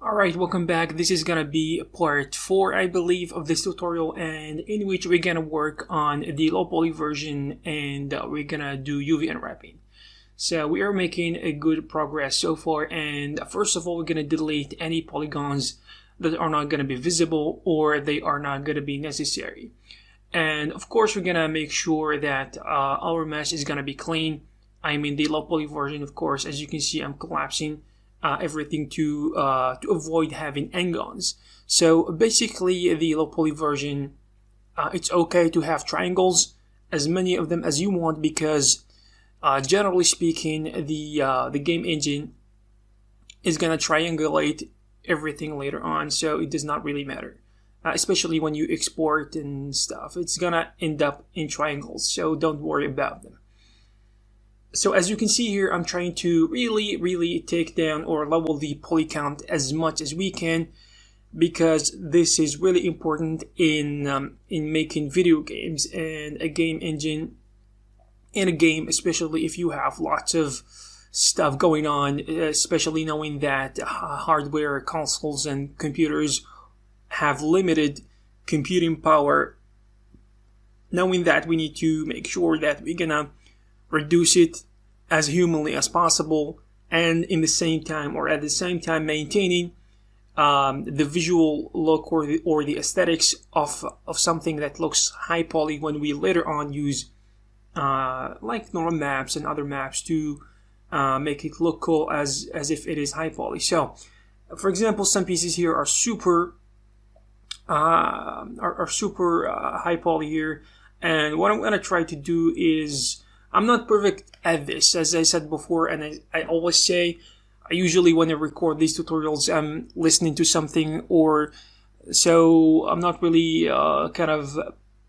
Alright, welcome back. This is gonna be part 4, I believe, of this tutorial, and in which we're gonna work on the low poly version, and we're gonna do UV unwrapping. So we are making a good progress so far, and first of all, we're gonna delete any polygons that are not gonna be visible or they are not gonna be necessary. And of course, we're gonna make sure that our mesh is gonna be clean. I mean the low poly version, of course. As you can see, I'm collapsing everything to avoid having n-gons. So basically, the low poly version, it's okay to have triangles, as many of them as you want, because generally speaking, the game engine is gonna triangulate everything later on, so it does not really matter. Especially when you export and stuff, it's gonna end up in triangles, so don't worry about them. So as you can see here, I'm trying to really take down or level the poly count as much as we can, because this is really important in making video games and a game engine in a game, especially if you have lots of stuff going on, especially knowing that hardware, consoles, and computers have limited computing power. Knowing that, we need to make sure that we're gonna reduce it as humanly as possible, and in the same time, or at the same time, maintaining the visual look or the aesthetics of something that looks high poly when we later on use like normal maps and other maps to make it look cool as if it is high poly. So, for example, some pieces here are super high poly here, and what I'm gonna try to do is, I'm not perfect at this, as I said before, and I always say, I usually when I record these tutorials, I'm listening to something, or so I'm not really kind of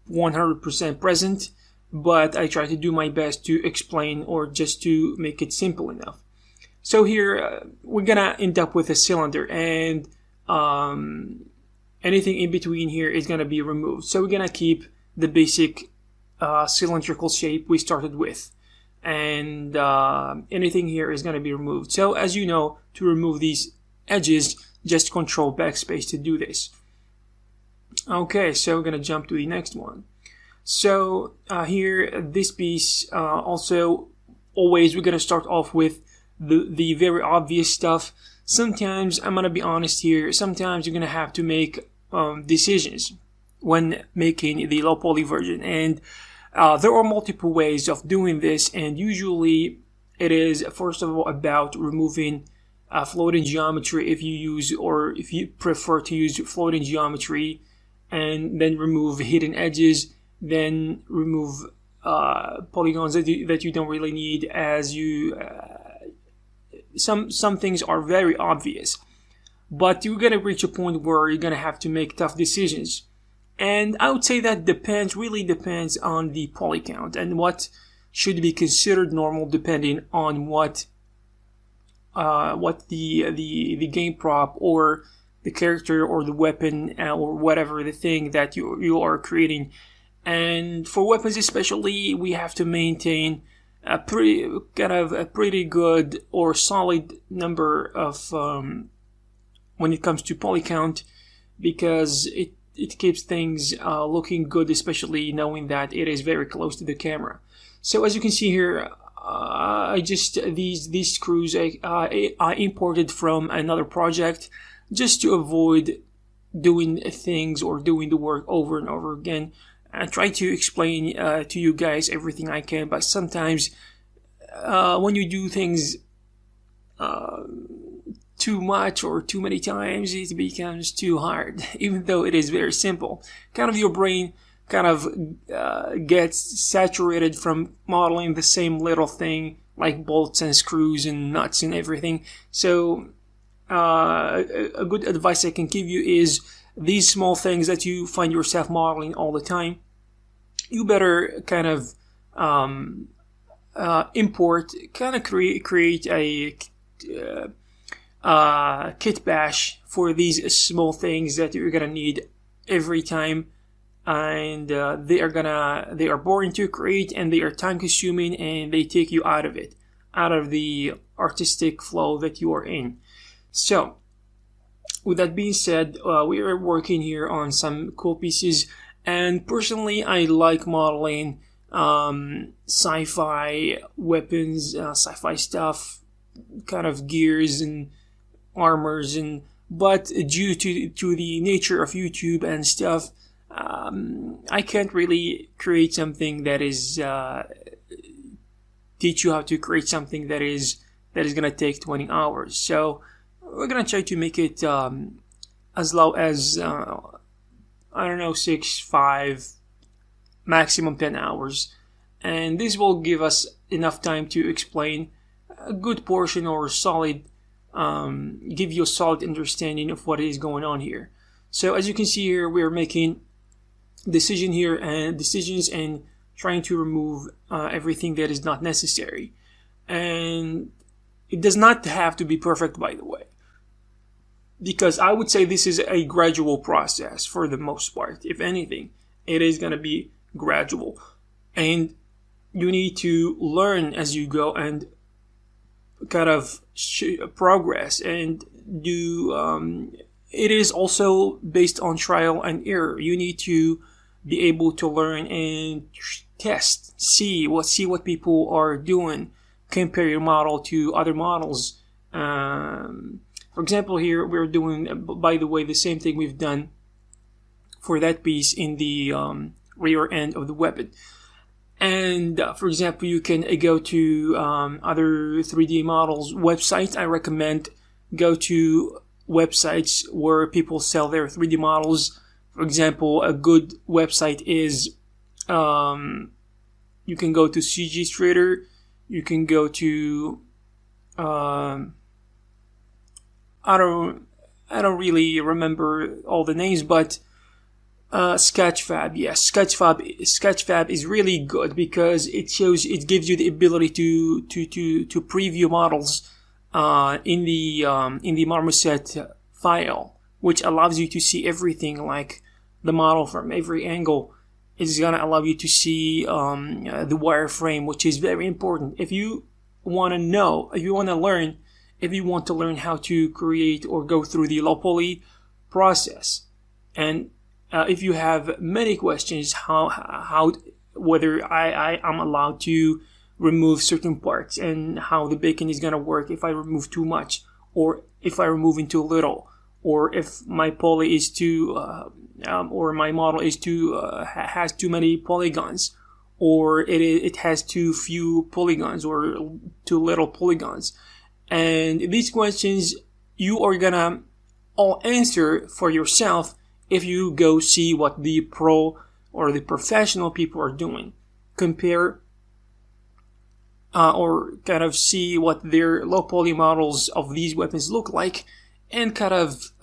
100% present, but I try to do my best to explain or just to make it simple enough. So here, we're gonna end up with a cylinder, and anything in between here is gonna be removed. So we're gonna keep the basic cylindrical shape we started with, and anything here is going to be removed. So as you know, to remove these edges, just control backspace to do this. Okay, so we're going to jump to the next one. So here, this piece, also always we're going to start off with the very obvious stuff. Sometimes, I'm going to be honest here, sometimes you're going to have to make decisions when making the low poly version, and there are multiple ways of doing this, and usually it is first of all about removing floating geometry if you use, or if you prefer to use floating geometry, and then remove hidden edges, then remove polygons that you don't really need, as you some things are very obvious, but you're gonna reach a point where you're gonna have to make tough decisions. And I would say that really depends on the poly count and what should be considered normal, depending on what the game prop or the character or the weapon or whatever the thing that you are creating. And for weapons especially, we have to maintain a pretty good or solid number of when it comes to poly count, because it keeps things looking good, especially knowing that it is very close to the camera. So as you can see here, these screws I imported from another project, just to avoid doing things or doing the work over and over again. I try to explain to you guys everything I can, but sometimes when you do things too much or too many times, it becomes too hard, even though it is very simple. Kind of your brain kind of gets saturated from modeling the same little thing, like bolts and screws and nuts and everything. So a good advice I can give you is, these small things that you find yourself modeling all the time, you better kind of import, kind of create a kit bash for these small things that you're gonna need every time, and they are boring to create, and they are time consuming, and they take you out of the artistic flow that you are in. So with that being said, we are working here on some cool pieces, and personally I like modeling sci-fi weapons, sci-fi stuff, kind of gears and armors, and but due to the nature of YouTube and stuff, I can't really create something that is teach you how to create something that is gonna take 20 hours. So we're gonna try to make it as low as I don't know, 6, 5, maximum 10 hours, and this will give us enough time to explain a good portion or solid, give you a solid understanding of what is going on here. So as you can see here, we're making decisions and trying to remove everything that is not necessary, and it does not have to be perfect, by the way, because I would say this is a gradual process for the most part. If anything, it is going to be gradual, and you need to learn as you go and kind of progress and do. It is also based on trial and error. You need to be able to learn and test, see what people are doing, compare your model to other models. For example, here we're doing, by the way, the same thing we've done for that piece in the rear end of the weapon. And for example, you can go to other 3D models websites. I recommend go to websites where people sell their 3D models. For example, a good website is you can go to CG Trader. You can go to I don't really remember all the names, but Sketchfab. Yes, Sketchfab is really good because it gives you the ability to preview models in the Marmoset file, which allows you to see everything, like the model from every angle. It's gonna allow you to see the wireframe, which is very important. If you want to learn how to create or go through the low poly process, and if you have many questions, how whether I'm allowed to remove certain parts and how the bacon is gonna work if I remove too much, or if I remove too little, or if my poly is too or my model is too has too many polygons, or it has too few polygons or too little polygons. And these questions you are gonna all answer for yourself if you go see what the pro or the professional people are doing. Compare or kind of see what their low poly models of these weapons look like, and kind of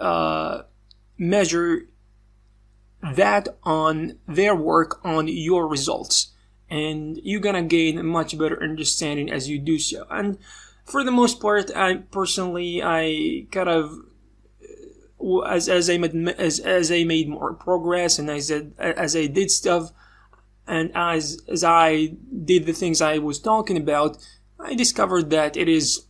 measure that on their work on your results, and you're gonna gain a much better understanding as you do so. And for the most part, I kind of, as I made more progress, and as I did stuff, and as I did the things I was talking about, I discovered that it is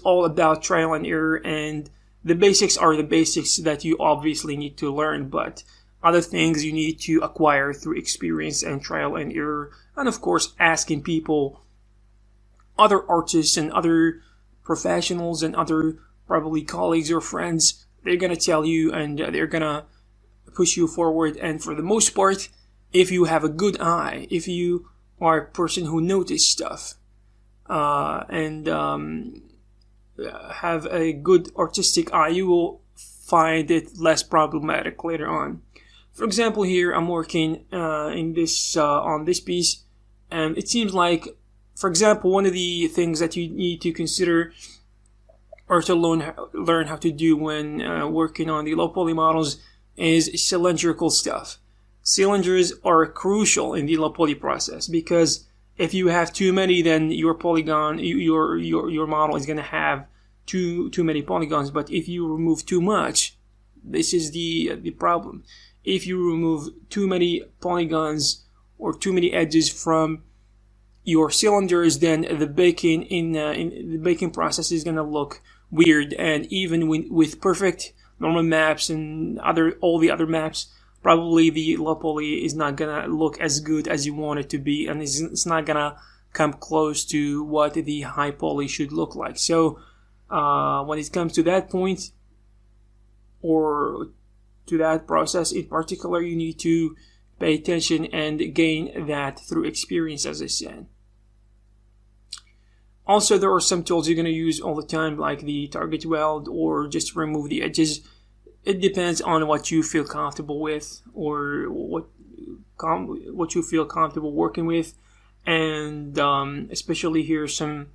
all about trial and error, and the basics are the basics that you obviously need to learn, but other things you need to acquire through experience and trial and error, and of course asking people, other artists and other professionals and other probably colleagues or friends. They're gonna tell you, and they're gonna push you forward. And for the most part, if you have a good eye, if you are a person who notices stuff, and have a good artistic eye, you will find it less problematic later on. For example, here I'm working on this piece, and it seems like, for example, one of the things that you need to consider or to learn how to do when working on the low poly models is cylindrical stuff. Cylinders are crucial in the low poly process, because if you have too many, then your polygon, your model is going to have too many polygons. But if you remove too much, this is the problem. If you remove too many polygons or too many edges from your cylinders, then the baking in the baking process is going to look weird. And even with perfect normal maps and all the other maps, probably the low poly is not gonna look as good as you want it to be, and it's not gonna come close to what the high poly should look like. So when it comes to that point, or to that process in particular, you need to pay attention and gain that through experience, as I said. Also, there are some tools you're going to use all the time, like the target weld or just remove the edges. It depends on what you feel comfortable with, or what you feel comfortable working with. And especially here, some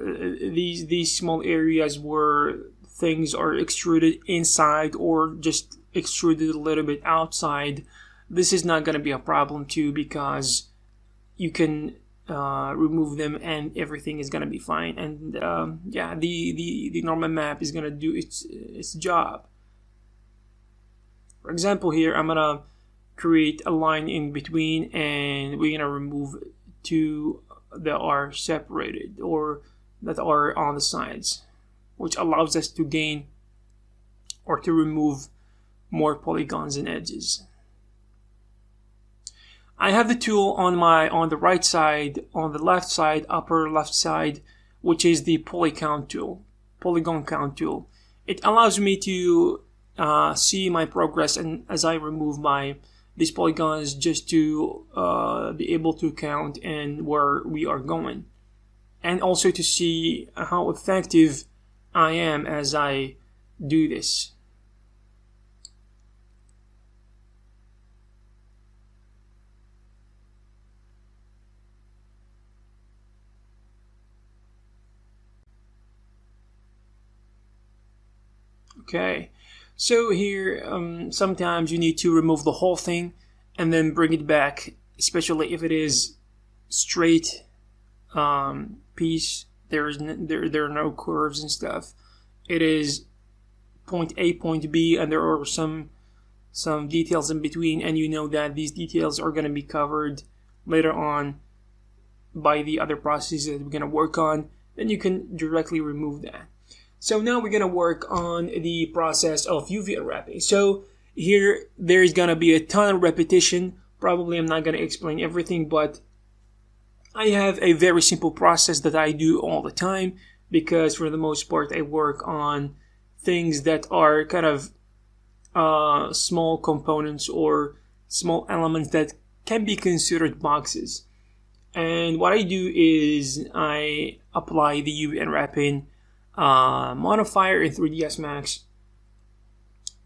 these small areas where things are extruded inside or just extruded a little bit outside, this is not going to be a problem too, because you can remove them and everything is going to be fine. And yeah, the normal map is going to do its job. For example, here I'm going to create a line in between, and we're going to remove two that are separated or that are on the sides, which allows us to gain or to remove more polygons and edges. I have the tool on the right side, on the left side, upper left side, which is the polygon count tool. It allows me to see my progress, and as I remove these polygons, just to be able to count and where we are going, and also to see how effective I am as I do this. Okay, so here sometimes you need to remove the whole thing and then bring it back, especially if it is straight piece. There are no curves and stuff. It is point A, point B, and there are some details in between, and you know that these details are going to be covered later on by the other processes that we're going to work on. Then you can directly remove that. So now we're going to work on the process of UV unwrapping. So here there's going to be a ton of repetition. Probably I'm not going to explain everything, but I have a very simple process that I do all the time, because for the most part I work on things that are kind of small components or small elements that can be considered boxes. And what I do is I apply the UV unwrapping modifier in 3ds Max,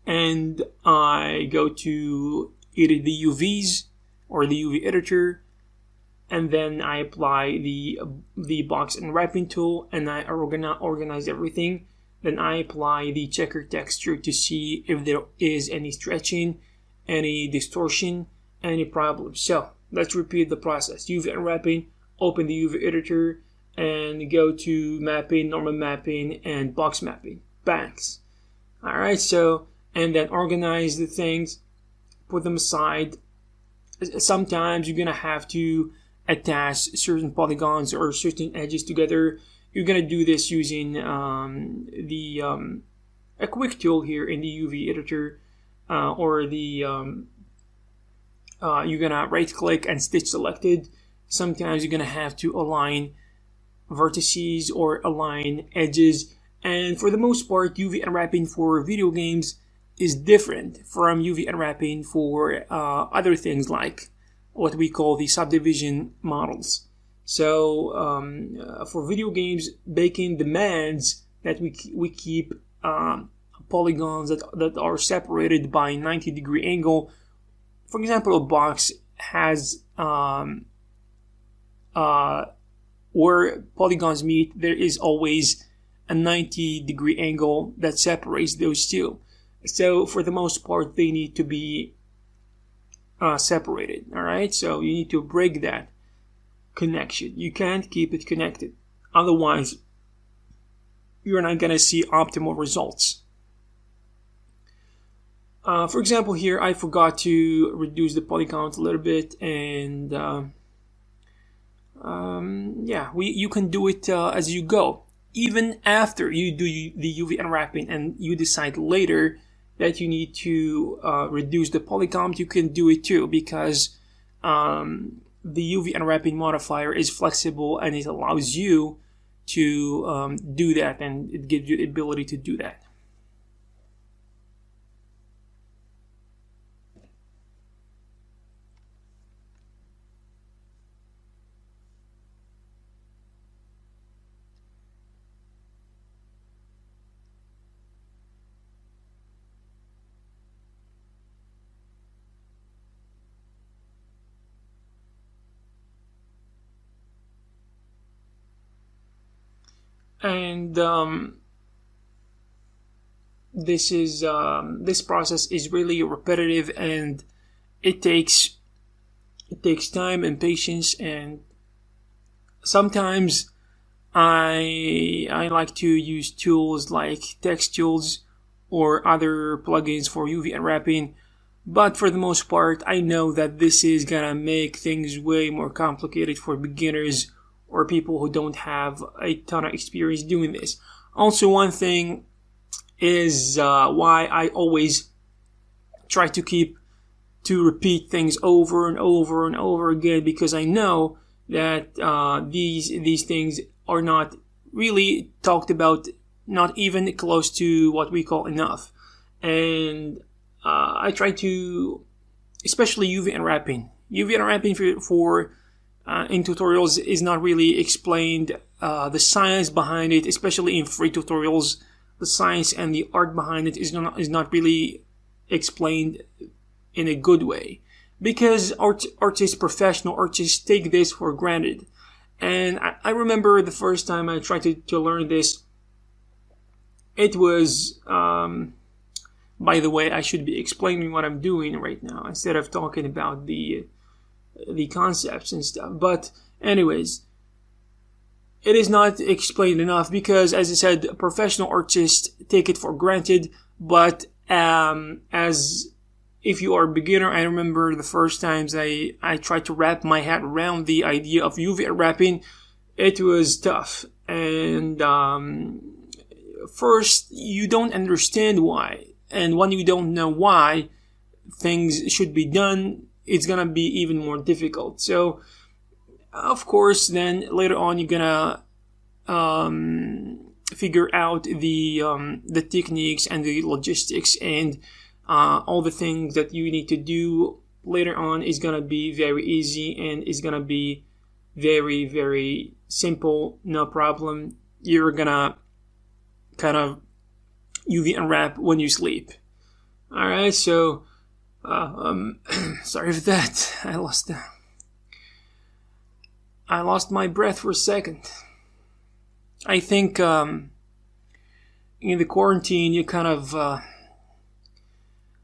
and I go to either the UVs or the UV editor, and then I apply the box unwrapping tool, and I organize everything. Then I apply the checker texture to see if there is any stretching, any distortion, any problems. So let's repeat the process. UV unwrapping, open the UV editor, and go to mapping, normal mapping, and box mapping. Banks. Alright, so, and then organize the things, put them aside. Sometimes you're gonna have to attach certain polygons or certain edges together. You're gonna do this using a quick tool here in the UV editor, or you're gonna right click and stitch selected. Sometimes you're gonna have to align vertices or align edges, and for the most part UV unwrapping for video games is different from UV unwrapping for other things like what we call the subdivision models. So for video games, baking demands that we keep polygons that are separated by 90-degree angle. For example, a box has where polygons meet, there is always a 90-degree angle that separates those two. So for the most part, they need to be separated. Alright, so you need to break that connection. You can't keep it connected. Otherwise, you're not going to see optimal results. For example, here I forgot to reduce the polygons a little bit, and yeah, you can do it as you go. even after you do the UV unwrapping and you decide later that you need to reduce the poly count, you can do it too, because the UV unwrapping modifier is flexible and it allows you to do that, and it gives you the ability to do that. And this process is really repetitive, and it takes time and patience. And sometimes I like to use tools like text tools or other plugins for UV unwrapping, but for the most part, I know that this is gonna make things way more complicated for beginners or people who don't have a ton of experience doing this. Also, one thing is why I always try to repeat things over and over and over again, because I know that these things are not really talked about, not even close to what we call enough. And I try to, especially UV unwrapping. UV unwrapping for in tutorials is not really explained. The science behind it, especially in free tutorials, the science and the art behind it is not really explained in a good way, because professional artists take this for granted. And I remember the first time I tried to learn this, it was by the way, I should be explaining what I'm doing right now instead of talking about the concepts and stuff. But anyways, it is not explained enough, because, as I said, professional artists take it for granted. But as if you are a beginner, I remember the first times I tried to wrap my head around the idea of UV unwrapping. It was tough, and first you don't understand why, and when you don't know why things should be done, it's gonna be even more difficult. So, of course, then later on you're gonna figure out the techniques and the logistics, and all the things that you need to do later on is gonna be very easy, and is gonna be very, very simple, no problem. You're gonna kind of UV unwrap when you sleep. Alright, so sorry for that. I lost my breath for a second. I think in the quarantine you kind of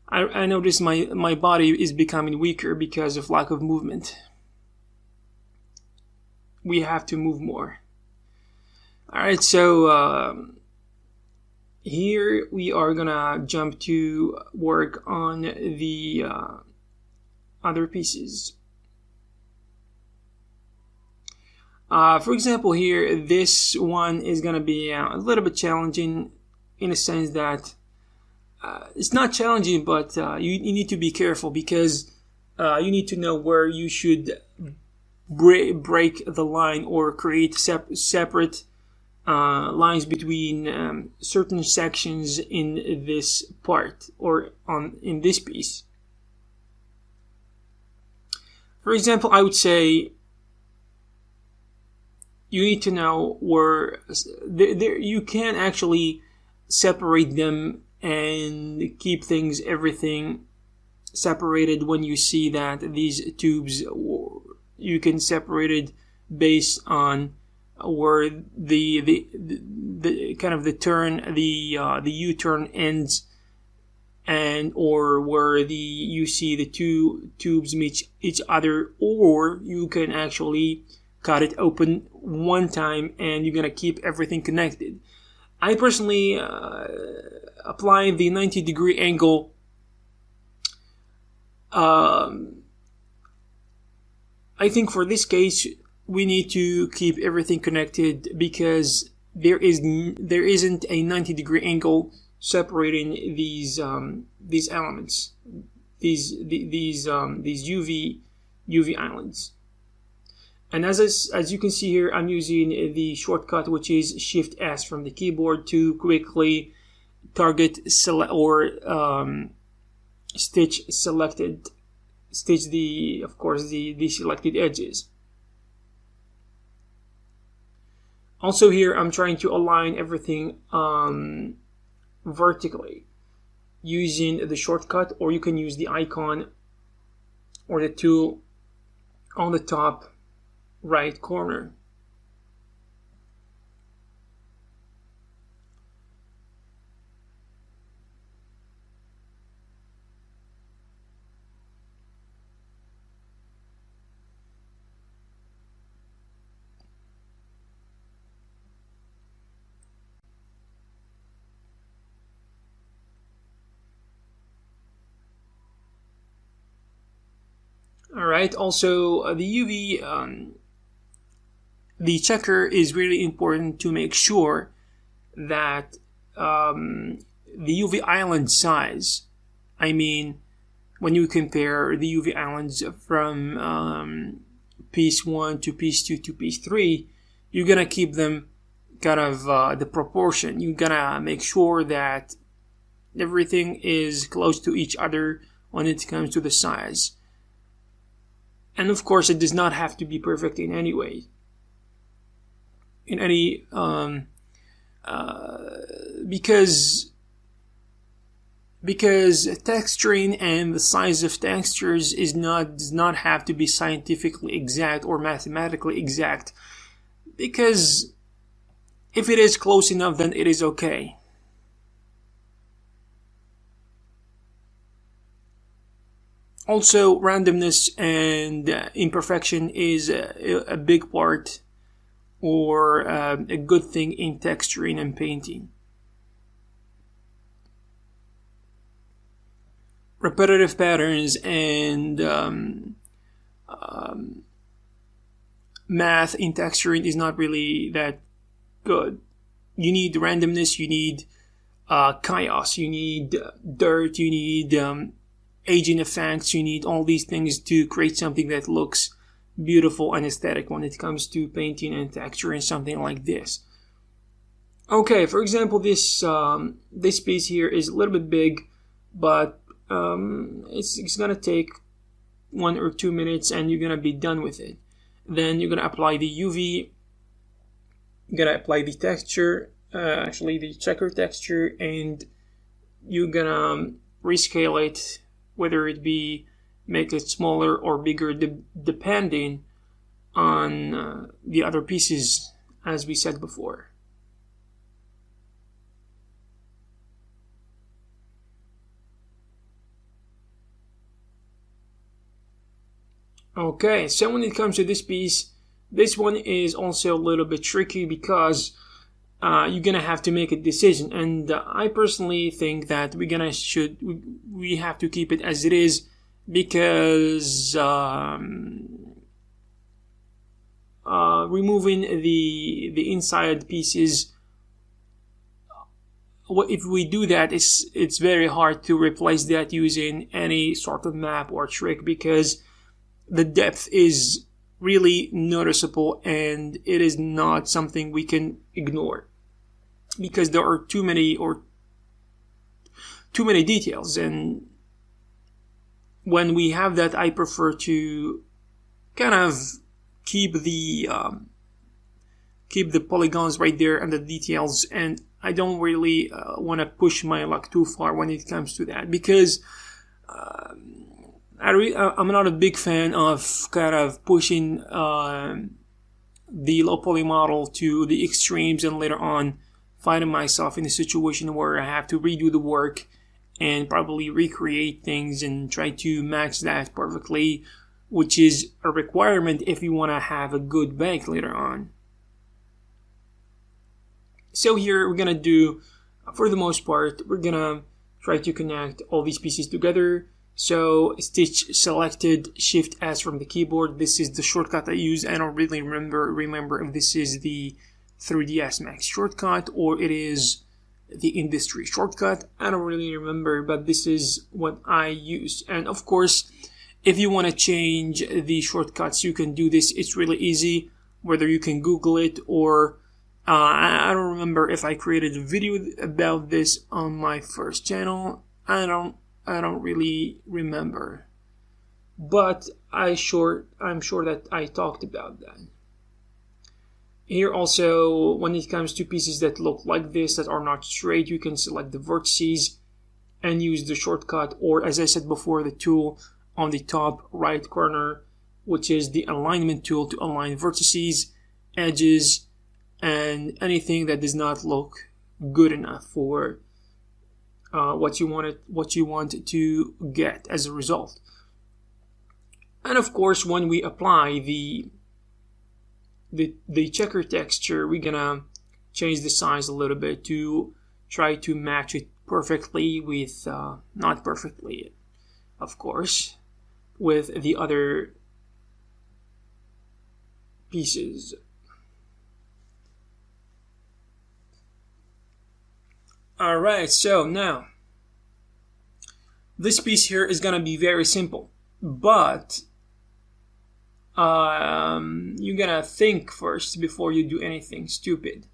I noticed my body is becoming weaker because of lack of movement. We have to move more. Alright, so here we are gonna jump to work on the other pieces. For example, here, this one is gonna be a little bit challenging, in a sense that it's not challenging, but you need to be careful, because you need to know where you should break the line or create separate lines between certain sections in this part, or in this piece. For example, I would say you need to know where you can actually separate them and keep everything separated. When you see that these tubes, you can separate it based on where the kind of the turn, the U-turn ends, and or where you see the two tubes meet each other, or you can actually cut it open one time and you're gonna keep everything connected. I personally apply the 90-degree angle. I think for this case we need to keep everything connected, because there isn't a 90-degree angle separating these elements, these UV islands. And as you can see here, I'm using the shortcut, which is Shift S from the keyboard, to quickly target stitch the selected edges. Also here, I'm trying to align everything vertically using the shortcut, or you can use the icon or the tool on the top right corner. Alright, also the UV, the checker is really important to make sure that the UV island size, I mean, when you compare the UV islands from piece 1 to piece 2 to piece 3, you're gonna keep them kind of the proportion. You're gonna make sure that everything is close to each other when it comes to the size. And of course, it does not have to be perfect in any way. In any, because texturing and the size of textures does not have to be scientifically exact or mathematically exact. Because if it is close enough, then it is okay. Also, randomness and imperfection is a big part, or a good thing in texturing and painting. Repetitive patterns and math in texturing is not really that good. You need randomness, you need chaos, you need dirt, you need aging effects, you need all these things to create something that looks beautiful and aesthetic when it comes to painting and texturing something like this. Okay, for example, this piece here is a little bit big, but it's gonna take 1 or 2 minutes and you're gonna be done with it. Then you're gonna apply the UV, you're gonna apply the texture, the checker texture, and you're gonna rescale it, whether it be make it smaller or bigger depending on the other pieces, as we said before. Okay, so when it comes to this piece, this one is also a little bit tricky because you're gonna have to make a decision, and I personally think that we have to keep it as it is, because removing the inside pieces, if we do that, it's very hard to replace that using any sort of map or trick, because the depth is really noticeable and it is not something we can ignore, because there are too many details. And when we have that, I prefer to kind of keep the polygons right there and the details, and I don't really want to push my luck too far when it comes to that, because I'm not a big fan of kind of pushing the low poly model to the extremes and later on finding myself in a situation where I have to redo the work and probably recreate things and try to match that perfectly, which is a requirement if you want to have a good bank later on. So here we're gonna do, for the most part, we're gonna try to connect all these pieces together. So stitch selected, Shift S from the keyboard. This is the shortcut I use. I don't really remember if this is the 3ds Max shortcut or it is the industry shortcut. I don't really remember, but this is what I use. And of course, if you want to change the shortcuts, you can do this. It's really easy, whether you can Google it or I don't remember if I created a video about this on my first channel. I don't really remember, but I'm sure that I talked about that. Here also, when it comes to pieces that look like this, that are not straight, you can select the vertices and use the shortcut, or as I said before, the tool on the top right corner, which is the alignment tool to align vertices, edges, and anything that does not look good enough for what you want to get as a result. And of course, when we apply the checker texture, we're gonna change the size a little bit to try to match it perfectly with, not perfectly, of course, with the other pieces. Alright, so now this piece here is gonna be very simple, but you're gonna think first before you do anything stupid.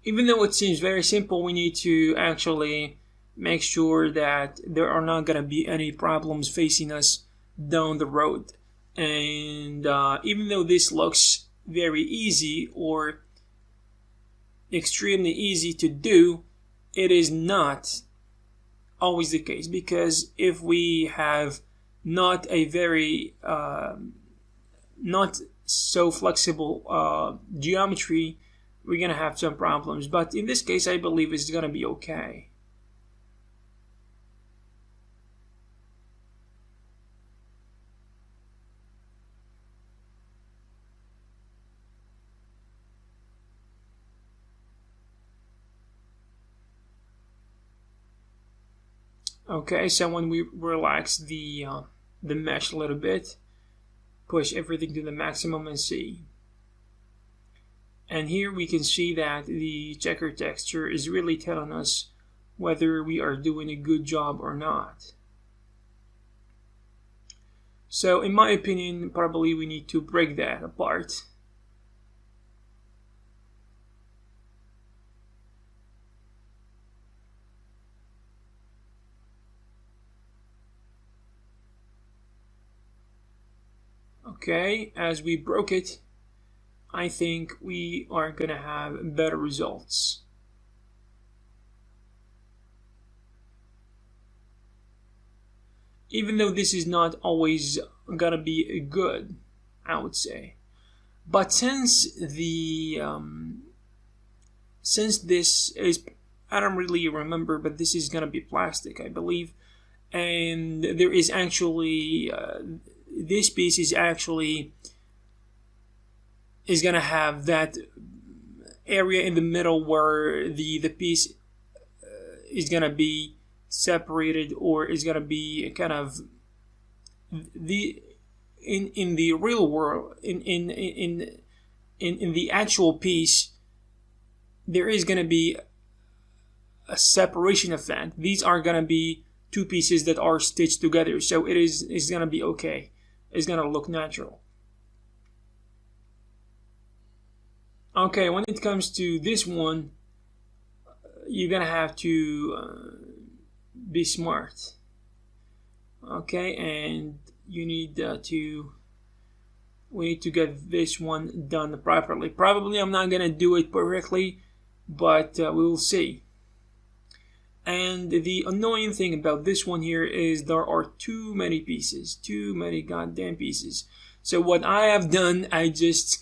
Even though it seems very simple, we need to actually make sure that there are not gonna be any problems facing us down the road. And even though this looks very easy or extremely easy to do, it is not always the case, because if we have not a very not so flexible geometry, we're gonna have some problems. But in this case, I believe it's gonna be okay. Okay, so when we relax the mesh a little bit, push everything to the maximum and see. And here we can see that the checker texture is really telling us whether we are doing a good job or not. So in my opinion, probably we need to break that apart. Okay, as we broke it, I think we are gonna have better results. Even though this is not always gonna be good, I would say. But since this is, I don't really remember, but this is gonna be plastic, I believe, and there is actually this piece is gonna have that area in the middle where the piece is gonna be separated, or is gonna be kind of in the real world, in the actual piece, there is gonna be a separation of that. These are gonna be two pieces that are stitched together, so it's gonna be okay. It's gonna look natural. Okay, when it comes to this one, you're gonna have to be smart. Okay, and you need we need to get this one done properly. Probably I'm not gonna do it perfectly, but we will see. And the annoying thing about this one here is there are too many pieces, too many goddamn pieces. So what I have done, I just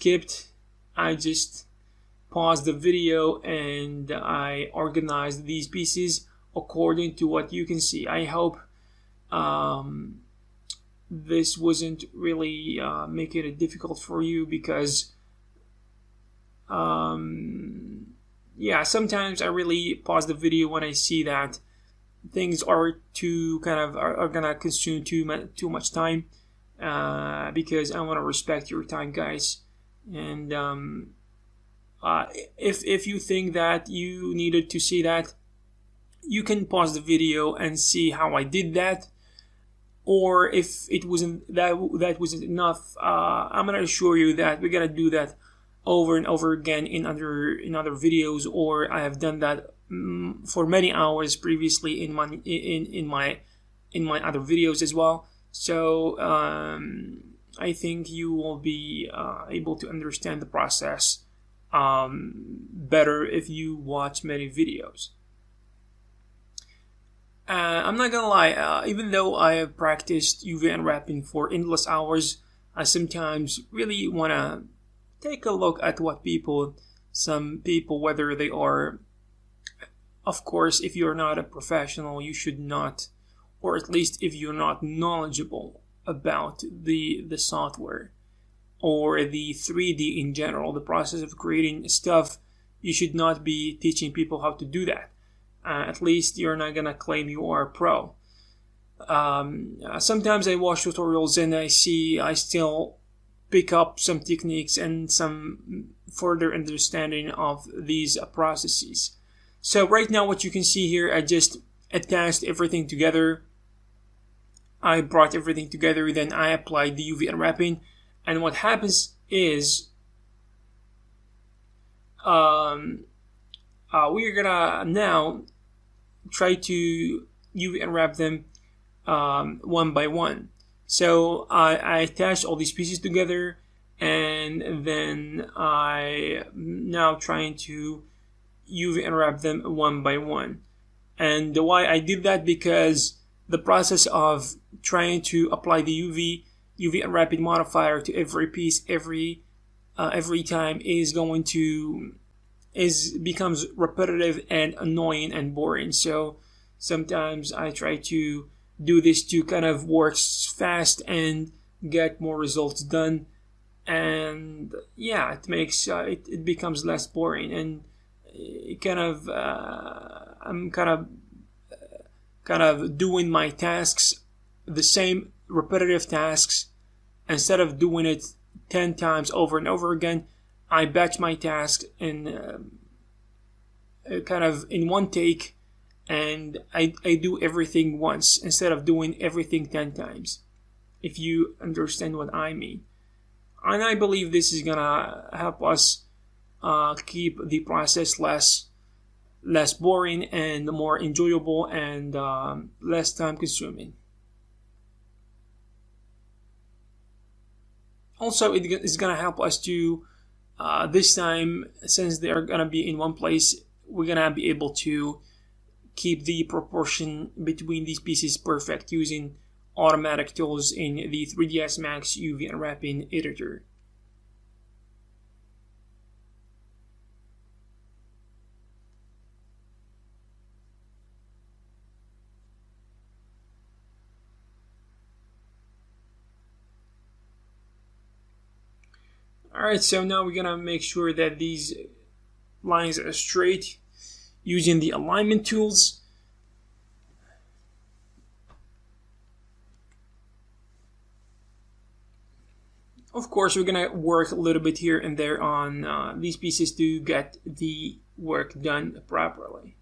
paused the video and I organized these pieces according to what you can see. I hope this wasn't really making it difficult for you, because yeah, sometimes I really pause the video when I see that things are are gonna consume too much time, because I want to respect your time, guys, and If you think that you needed to see that, you can pause the video and see how I did that. Or if it wasn't that wasn't enough, I'm gonna assure you that we're gonna do that over and over again in other videos, or I have done that for many hours previously in my other videos as well. So I think you will be able to understand the process better if you watch many videos. I'm not gonna lie, even though I have practiced UV unwrapping for endless hours, I sometimes really wanna take a look at what some people, whether they are, of course, if you're not a professional, you should not, or at least if you're not knowledgeable about the software or the 3D in general, the process of creating stuff, you should not be teaching people how to do that. At least you're not gonna claim you are a pro. Sometimes I watch tutorials and I still pick up some techniques and some further understanding of these processes. So right now what you can see here, I just attached everything together. I brought everything together, then I applied the UV unwrapping, and what happens is we're gonna now try to UV unwrap them one by one. So I attached all these pieces together, and then I now trying to UV unwrap them one by one. And why I did that, because the process of trying to apply the UV unwrapping modifier to every piece every time becomes repetitive and annoying and boring. So sometimes I try to do this to kind of work fast and get more results done, and yeah, it makes it becomes less boring, and it kind of I'm kind of doing my tasks, the same repetitive tasks. Instead of doing it 10 times over and over again, I batch my tasks in kind of in one take, and I do everything once instead of doing everything 10 times, if you understand what I mean. And I believe this is gonna help us keep the process less boring and more enjoyable, and less time consuming. Also, it is gonna help us to this time, since they are gonna be in one place, we're gonna be able to keep the proportion between these pieces perfect using automatic tools in the 3ds Max UV unwrapping editor. Alright, so now we're gonna make sure that these lines are straight using the alignment tools. Of course, we're gonna work a little bit here and there on these pieces to get the work done properly.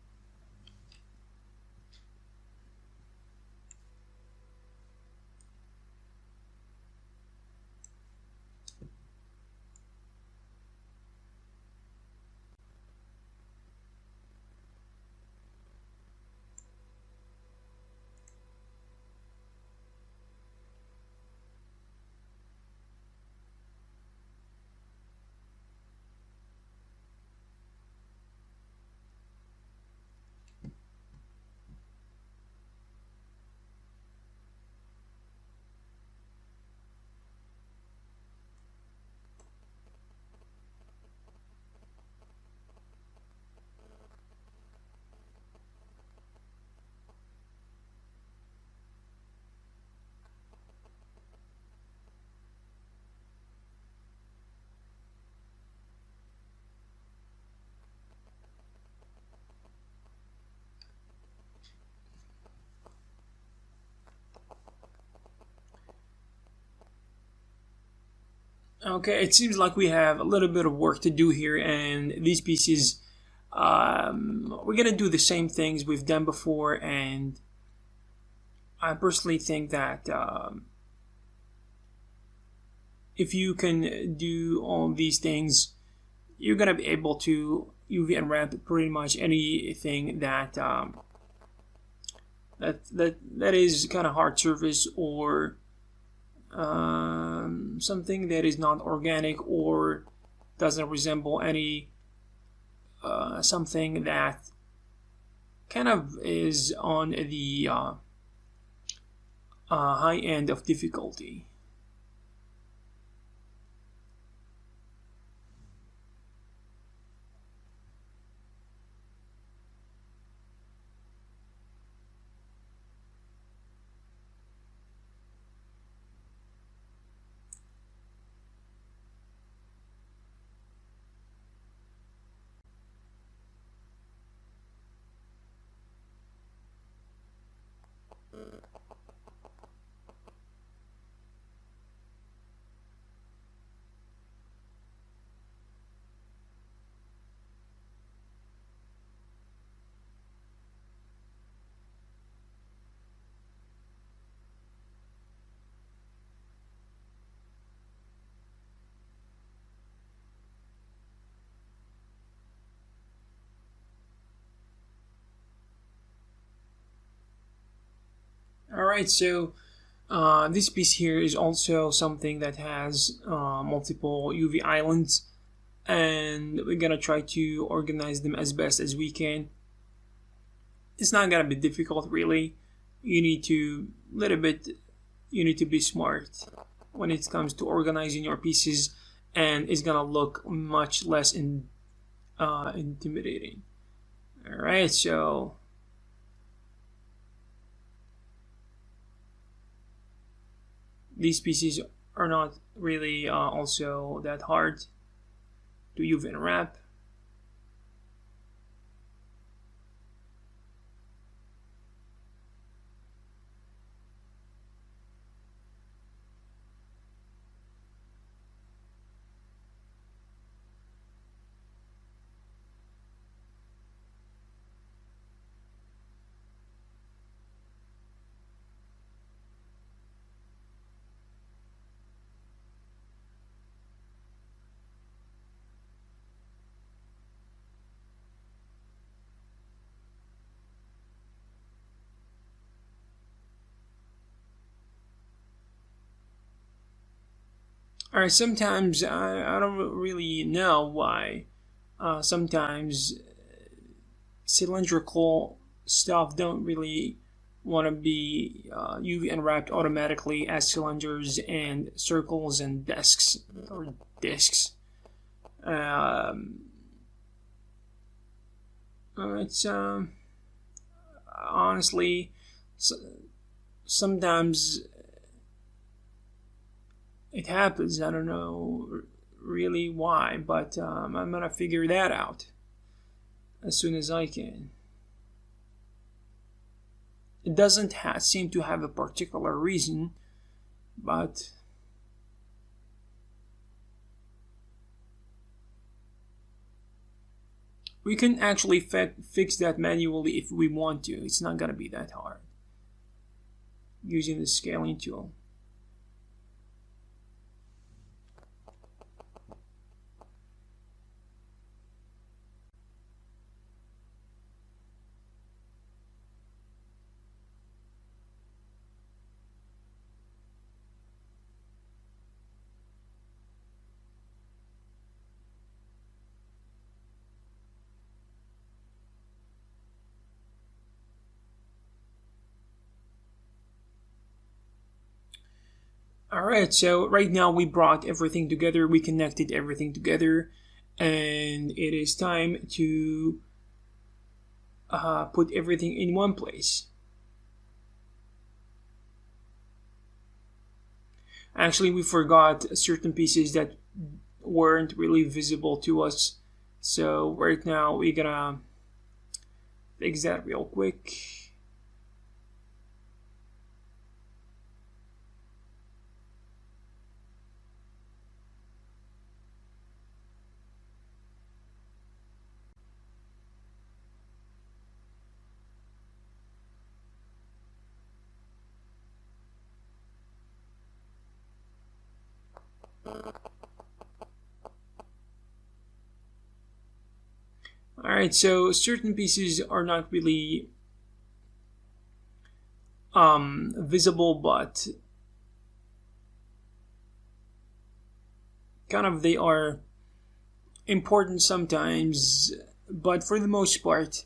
Okay, it seems like we have a little bit of work to do here, and these pieces, we're gonna do the same things we've done before, and I personally think that if you can do all these things, you're gonna be able to UV unwrap pretty much anything that that is kind of hard surface, or something that is not organic or doesn't resemble any something that kind of is on the high end of difficulty. All right, so this piece here is also something that has multiple UV islands, and we're gonna try to organize them as best as we can. It's not gonna be difficult, really. You need to little bit. You need to be smart when it comes to organizing your pieces, and it's gonna look much less intimidating. All right, so these pieces are not really also that hard to UV unwrap. All right, sometimes I don't really know why. Sometimes cylindrical stuff don't really want to be UV unwrapped automatically as cylinders and circles and discs or discs. Um, it's honestly sometimes it happens. I don't know really why, but I'm gonna figure that out as soon as I can. It doesn't seem to have a particular reason, but we can actually fix that manually if we want to. It's not gonna be that hard using the scaling tool. Alright, so right now we brought everything together, we connected everything together, and it is time to put everything in one place. Actually, we forgot certain pieces that weren't really visible to us, so right now we're gonna fix that real quick. Alright, so certain pieces are not really visible, but kind of they are important sometimes, but for the most part,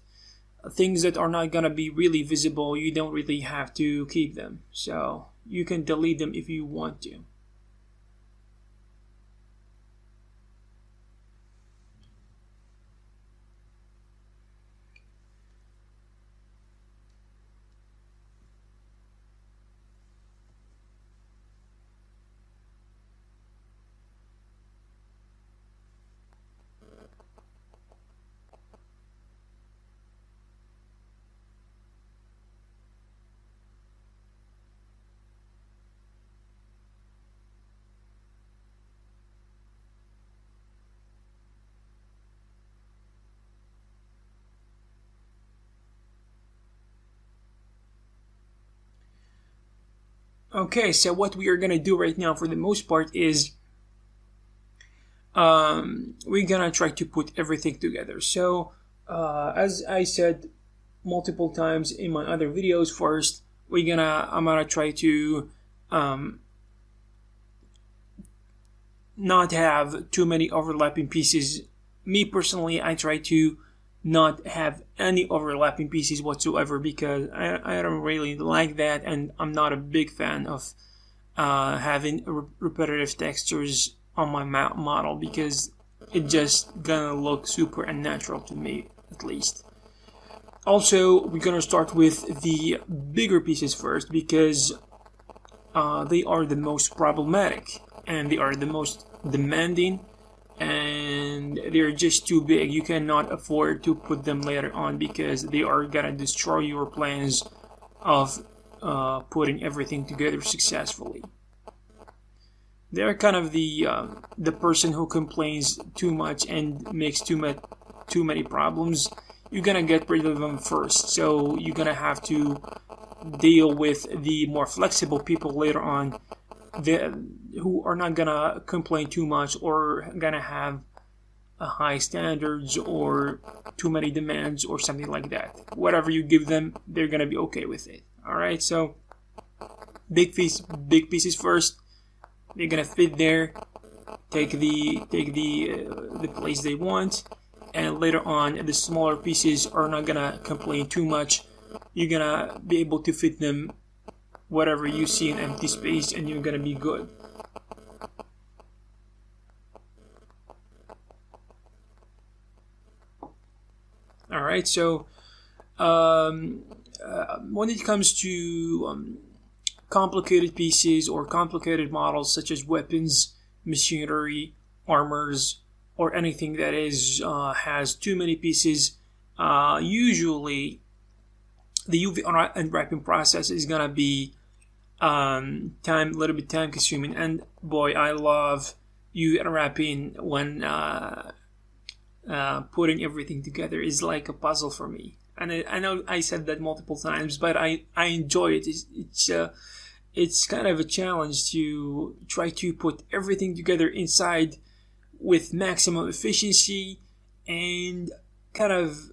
things that are not gonna be really visible, you don't really have to keep them, so you can delete them if you want to. Okay, so what we are gonna do right now for the most part is we're gonna try to put everything together. So as I said multiple times in my other videos, first I'm gonna try to not have too many overlapping pieces. Me personally, I try to not have any overlapping pieces whatsoever because I don't really like that, and I'm not a big fan of having repetitive textures on my model because it just gonna look super unnatural to me, at least. Also, we're gonna start with the bigger pieces first because they are the most problematic and they are the most demanding, and they're just too big. You cannot afford to put them later on because they are gonna destroy your plans of putting everything together successfully. They're kind of the person who complains too much and makes too many problems. You're gonna get rid of them first, so you're gonna have to deal with the more flexible people later on, who are not gonna complain too much or gonna have high standards or too many demands or something like that. Whatever you give them, they're gonna be okay with it. All right, so big pieces first. They're gonna fit there, take the place they want, and later on the smaller pieces are not gonna complain too much. You're gonna be able to fit them whatever you see in empty space, and you're gonna be good. All right, so when it comes to complicated pieces or complicated models such as weapons, machinery, armors, or anything that is has too many pieces, usually the UV unwrapping process is gonna be a little bit time consuming. And boy, I love UV unwrapping when putting everything together is like a puzzle for me. And I know I said that multiple times, but I enjoy it. It's kind of a challenge to try to put everything together inside with maximum efficiency, and kind of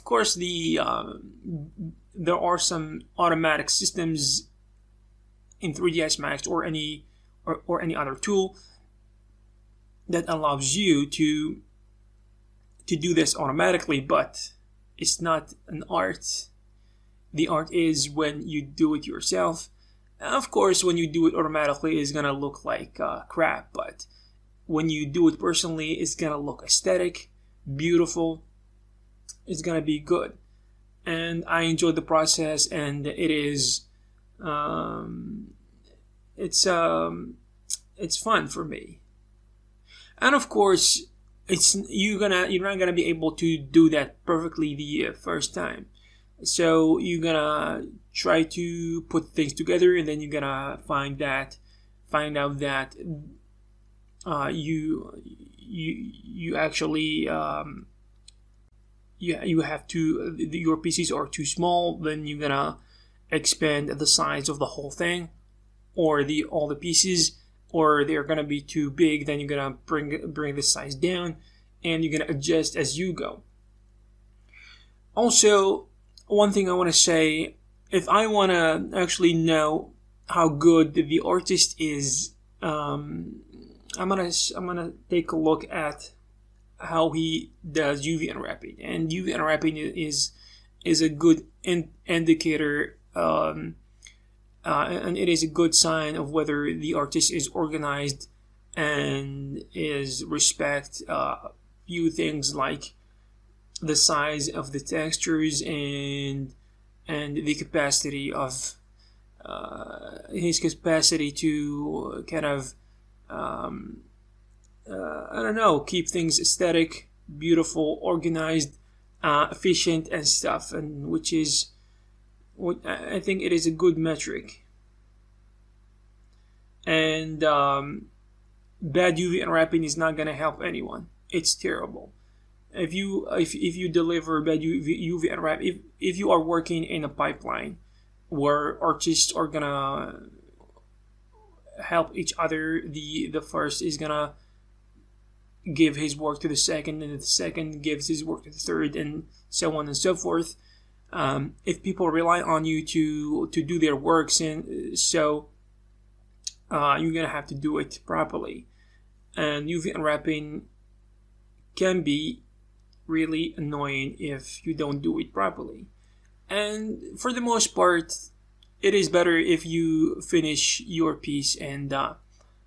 course, there are some automatic systems in 3ds Max or any other tool that allows you to do this automatically, but it's not an art. The art is when you do it yourself. Of course, when you do it automatically, it's gonna look like crap, but when you do it personally, it's gonna look aesthetic, beautiful. It's gonna be good, and I enjoy the process, and it is, it's fun for me. And of course, you're not gonna be able to do that perfectly the first time. So you're gonna try to put things together, and then you're gonna find out that you actually you have to, your pieces are too small. Then you're gonna expand the size of the whole thing, or all the pieces, or they're gonna be too big. Then you're gonna bring the size down, and you're gonna adjust as you go. Also, one thing I want to say, if I want to actually know how good the artist is, I'm gonna take a look at how he does UV unwrapping, and UV unwrapping is a good indicator, and it is a good sign of whether the artist is organized and is respect few things like the size of the textures and the capacity of his capacity to kind of I don't know, keep things aesthetic, beautiful, organized, efficient, and stuff, and which is what I think it is a good metric. And bad UV unwrapping is not gonna help anyone. It's terrible. If you deliver bad UV unwrap, if you are working in a pipeline where artists are gonna help each other, the first is gonna give his work to the second, and the second gives his work to the third, and so on and so forth. If people rely on you to do their works, and so you're gonna have to do it properly. And UV unwrapping can be really annoying if you don't do it properly. And for the most part, it is better if you finish your piece and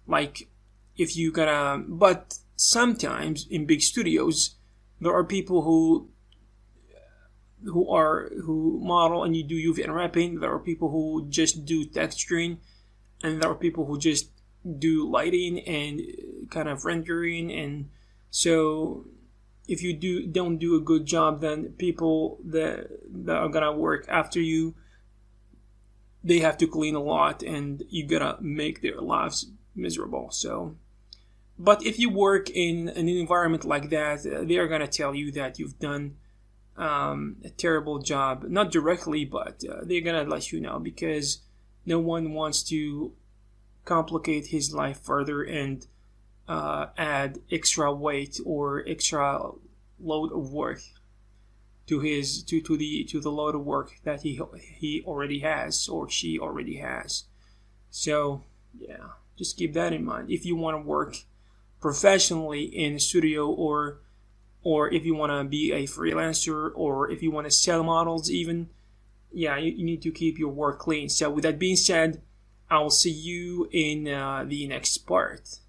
like if you gotta. But sometimes in big studios, there are people who model and you do UV unwrapping. There are people who just do texturing, and there are people who just do lighting and kind of rendering. And so if you don't do a good job, then people that are gonna work after you, they have to clean a lot, and you gotta make their lives miserable. So, but if you work in an environment like that, they are gonna tell you that you've done a terrible job, not directly, but they're gonna let you know, because no one wants to complicate his life further and add extra weight or extra load of work to the load of work that he already has or she already has. So yeah, just keep that in mind if you want to work professionally in a studio, or if you want to be a freelancer, or if you want to sell models even. Yeah, you need to keep your work clean. So with that being said, I will see you in the next part.